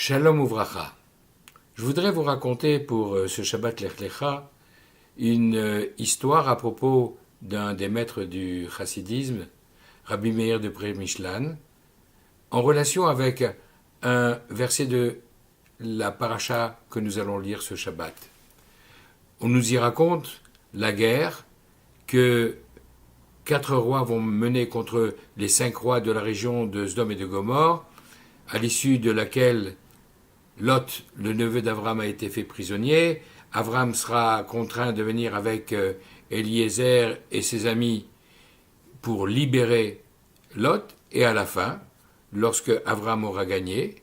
Shalom Uvracha. Je voudrais vous raconter pour ce Shabbat Lech Lecha une histoire à propos d'un des maîtres du chassidisme, Rabbi Meir de Premishlan, en relation avec un verset de la paracha que nous allons lire ce Shabbat. On nous y raconte la guerre que 4 rois vont mener contre les 5 rois de la région de Sodome et de Gomorrhe, à l'issue de laquelle Lot, le neveu d'Avram, a été fait prisonnier. Avram sera contraint de venir avec Eliezer et ses amis pour libérer Lot. Et à la fin, lorsque Avram aura gagné,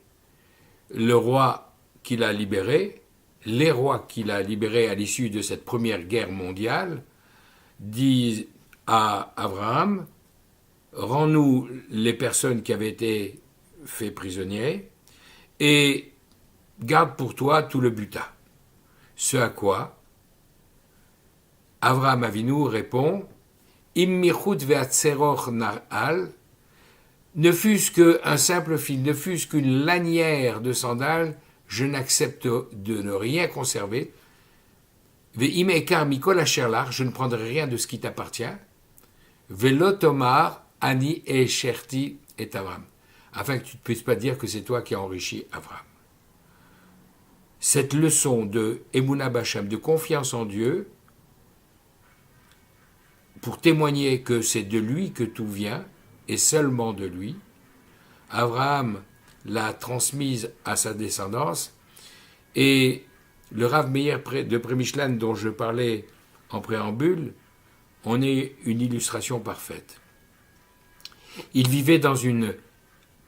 le roi qu'il a libéré, les rois qu'il a libérés à l'issue de cette première guerre mondiale, disent à Abraham, rends-nous les personnes qui avaient été faites prisonniers et garde pour toi tout le butin. Ce à quoi Avraham Avinu répond, Immichut ve'atzeroch nar'al, ne fût-ce qu'un simple fil, ne fût-ce qu'une lanière de sandales, je n'accepte de ne rien conserver. Ve'im ekar mikol asher lach, je ne prendrai rien de ce qui t'appartient. Ve'lo tomar ani esherti et Avram, afin que tu ne puisses pas dire que c'est toi qui as enrichi Avram. Cette leçon de Emunah B'Hashem, de confiance en Dieu, pour témoigner que c'est de lui que tout vient, et seulement de lui, Abraham l'a transmise à sa descendance, et le Rav Meir de Premishlan dont je parlais en préambule, en est une illustration parfaite. Il vivait dans une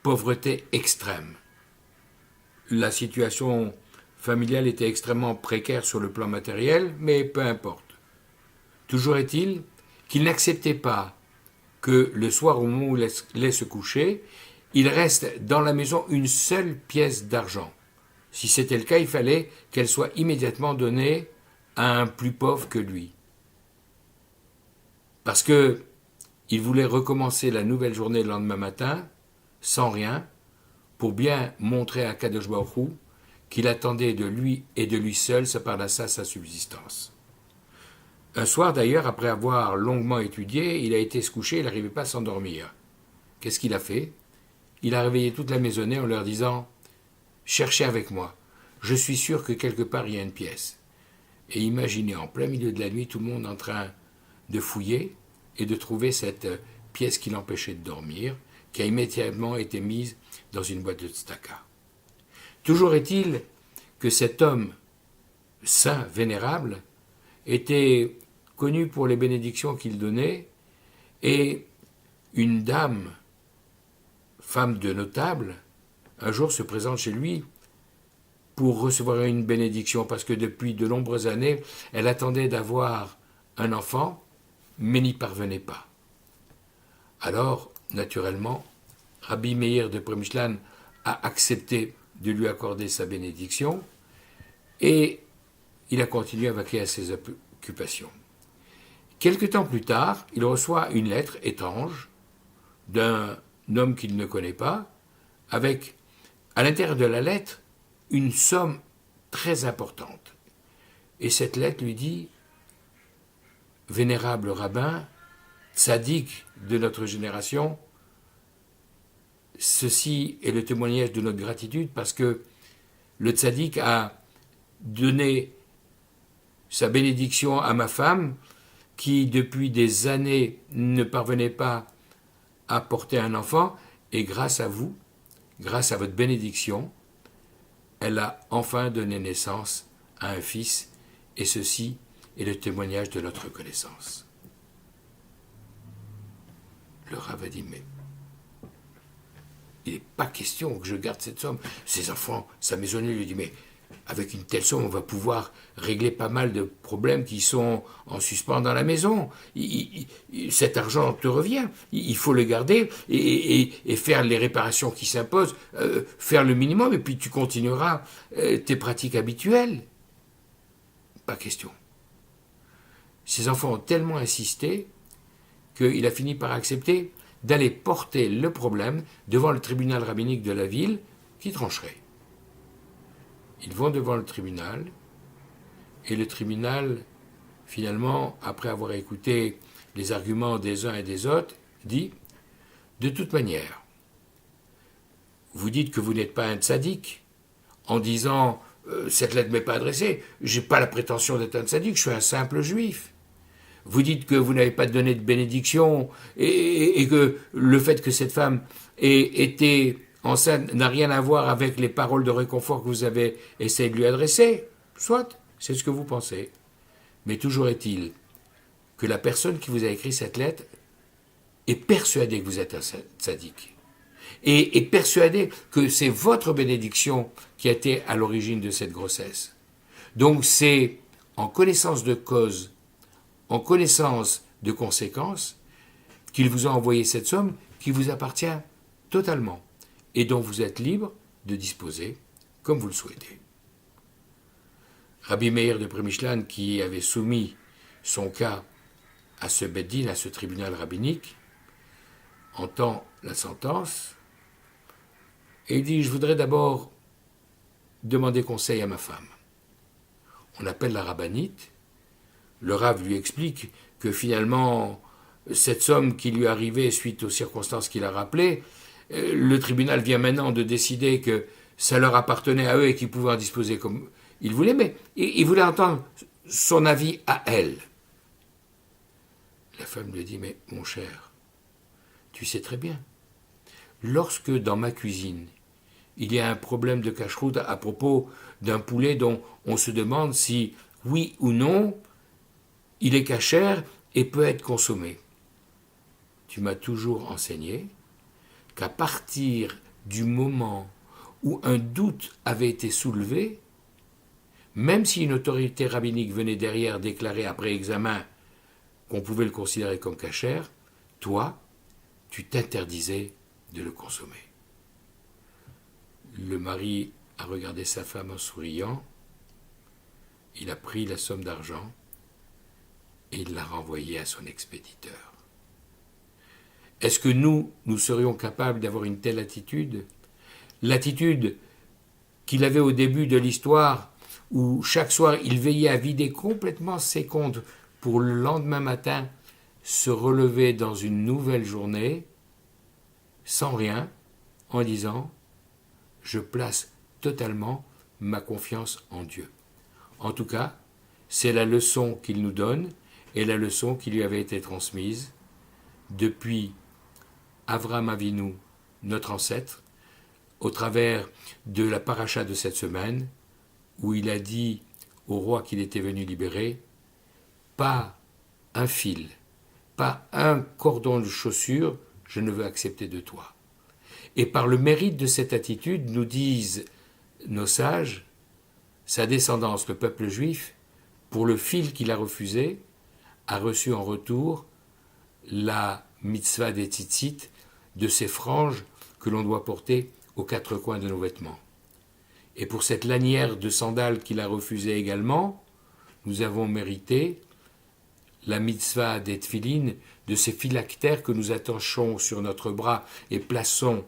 pauvreté extrême. La situation familiale était extrêmement précaire sur le plan matériel, mais peu importe. Toujours est-il qu'il n'acceptait pas que le soir, au moment où il allait se coucher, il reste dans la maison une seule pièce d'argent. Si c'était le cas, il fallait qu'elle soit immédiatement donnée à un plus pauvre que lui. Parce que il voulait recommencer la nouvelle journée le lendemain matin, sans rien, pour bien montrer à Kadosh Baruch Hu qu'il attendait de lui et de lui seul sa parnassa, sa subsistance. Un soir d'ailleurs, après avoir longuement étudié, il a été se coucher, il n'arrivait pas à s'endormir. Qu'est-ce qu'il a fait? Il a réveillé toute la maisonnée en leur disant « Cherchez avec moi, je suis sûr que quelque part il y a une pièce. » Et imaginez en plein milieu de la nuit tout le monde en train de fouiller et de trouver cette pièce qui l'empêchait de dormir, qui a immédiatement été mise dans une boîte de tzedaka. Toujours est-il que cet homme saint, vénérable, était connu pour les bénédictions qu'il donnait, et une dame, femme de notable, un jour se présente chez lui pour recevoir une bénédiction, parce que depuis de nombreuses années, elle attendait d'avoir un enfant, mais n'y parvenait pas. Alors, naturellement, Rabbi Meir de Premishlan a accepté de lui accorder sa bénédiction, et il a continué à vaquer à ses occupations. Quelque temps plus tard, il reçoit une lettre étrange d'un homme qu'il ne connaît pas, avec, à l'intérieur de la lettre, une somme très importante. Et cette lettre lui dit « Vénérable rabbin, tzaddik de notre génération, ceci est le témoignage de notre gratitude parce que le tzaddik a donné sa bénédiction à ma femme qui depuis des années ne parvenait pas à porter un enfant et grâce à vous, grâce à votre bénédiction, elle a enfin donné naissance à un fils et ceci est le témoignage de notre reconnaissance. » Le Rav a dit « Mais il n'est pas question que je garde cette somme. » Ses enfants, sa maisonnée lui dit « Mais avec une telle somme, on va pouvoir régler pas mal de problèmes qui sont en suspens dans la maison. Cet argent te revient. Il faut le garder et faire les réparations qui s'imposent, faire le minimum, et puis tu continueras tes pratiques habituelles. » Pas question. Ses enfants ont tellement insisté qu'il a fini par accepter d'aller porter le problème devant le tribunal rabbinique de la ville qui trancherait. Ils vont devant le tribunal, et le tribunal, finalement, après avoir écouté les arguments des uns et des autres, dit « De toute manière, vous dites que vous n'êtes pas un tzaddik, en disant cette lettre ne m'est pas adressée, je n'ai pas la prétention d'être un tzaddik, je suis un simple juif. Vous dites que vous n'avez pas donné de bénédiction et que le fait que cette femme ait été enceinte n'a rien à voir avec les paroles de réconfort que vous avez essayé de lui adresser. Soit, c'est ce que vous pensez. Mais toujours est-il que la personne qui vous a écrit cette lettre est persuadée que vous êtes un tzaddik. Et est persuadée que c'est votre bénédiction qui a été à l'origine de cette grossesse. Donc c'est en connaissance de cause, en connaissance de conséquences, qu'il vous a envoyé cette somme qui vous appartient totalement et dont vous êtes libre de disposer comme vous le souhaitez. Rabbi Meir de Premishlan, qui avait soumis son cas à ce Beddin, à ce tribunal rabbinique, entend la sentence et il dit « Je voudrais d'abord demander conseil à ma femme. » On appelle la rabbinite. Le Rav lui explique que finalement, cette somme qui lui arrivait suite aux circonstances qu'il a rappelées, le tribunal vient maintenant de décider que ça leur appartenait à eux et qu'ils pouvaient en disposer comme ils voulaient, mais il voulait entendre son avis à elle. La femme lui dit « Mais mon cher, tu sais très bien, lorsque dans ma cuisine, il y a un problème de cacheroute à propos d'un poulet dont on se demande si, oui ou non, il est cachère et peut être consommé. Tu m'as toujours enseigné qu'à partir du moment où un doute avait été soulevé, même si une autorité rabbinique venait derrière déclarer après examen qu'on pouvait le considérer comme cachère, toi, tu t'interdisais de le consommer. » Le mari a regardé sa femme en souriant, il a pris la somme d'argent et il l'a renvoyée à son expéditeur. Est-ce que nous serions capables d'avoir une telle attitude ? L'attitude qu'il avait au début de l'histoire, où chaque soir il veillait à vider complètement ses comptes pour le lendemain matin se relever dans une nouvelle journée, sans rien, en disant « Je place totalement ma confiance en Dieu ». En tout cas, c'est la leçon qu'il nous donne et la leçon qui lui avait été transmise depuis Avraham Avinu, notre ancêtre, au travers de la paracha de cette semaine, où il a dit au roi qu'il était venu libérer, pas un fil, pas un cordon de chaussure, je ne veux accepter de toi. Et par le mérite de cette attitude, nous disent nos sages, sa descendance, le peuple juif, pour le fil qu'il a refusé, a reçu en retour la mitzvah des tzitzit, de ces franges que l'on doit porter aux quatre coins de nos vêtements. Et pour cette lanière de sandales qu'il a refusée également, nous avons mérité la mitzvah des tfilines, de ces phylactères que nous attachons sur notre bras et plaçons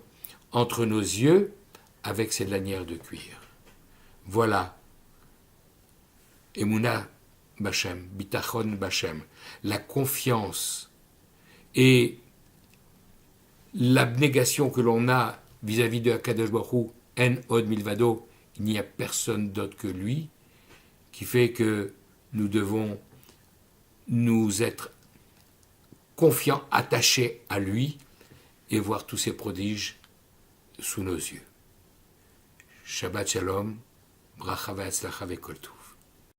entre nos yeux avec ces lanières de cuir. Voilà, Emunah Bachem, Bitachon Bachem, la confiance et l'abnégation que l'on a vis-à-vis de Akadosh Baruch Hu, En Od Milvado, il n'y a personne d'autre que lui, qui fait que nous devons nous être confiants, attachés à lui et voir tous ses prodiges sous nos yeux. Shabbat Shalom, Bracha ve'atzlacha ve'kol tov.